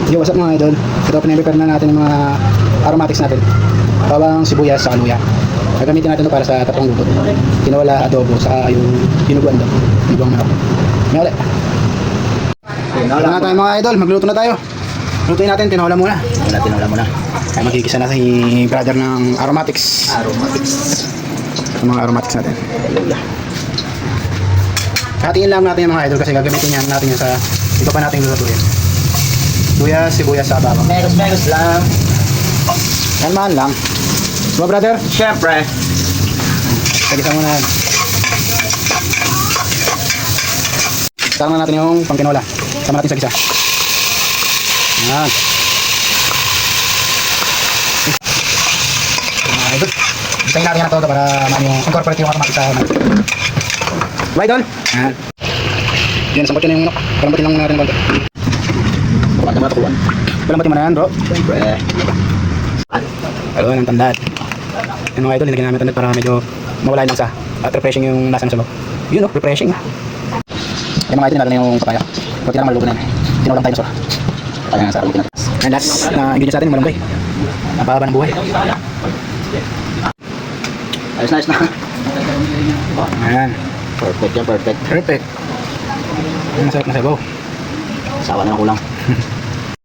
Yo, what's up mga idol? Ito, pinag-prepare na natin yung mga aromatics natin. Bawang sibuyas sa kaluya. Gagamitin natin ito para sa tatlong luto. Tinola, adobo, saka yung dinuguan daw. Dinuguang manok. May ulit. Ito na tayo mga idol, magluto na tayo. Lutuin natin, tinola muna. Tinola muna. Kaya magkikisa na si brother ng aromatics. Yung mga aromatics natin. Hatiin lang natin yung mga idol kasi gagamitin natin yan sa iba pa natin lulutuin. Sibuyas sa bawang. Meros lang. Kalmahan lang. Diba brother? Siyempre. Tagisa muna yan. Sama natin yung pangkinola. Sama natin sa gisa. Yan. Idol. Gisahin natin yan ito para incorporate yung aromatics sa manok. Diba idol? Yan. Yan, sangkot yun yung manok. Palambatin lang natin ng konti. Palambatin mo na yan bro. Siyempre. Ayun, ang tandaan. Yan mga idol, nilagyan namin tandaan para medyo mawala yung lansa. At refreshing yung lasa ng sabaw. Yun o, refreshing. Yan mga idol, nilagyan na yung papaya. Kunti lang maluto na yan. Tinolang dinosaur. Kaya nga sa alutin natin. And last na ingredients natin, yung malunggay. Ang pahaba ng buhay. Ayos na. Ayan. Perfect yan, perfect. Perfect. Ang masarap na sabaw. Sawa na lang kulang.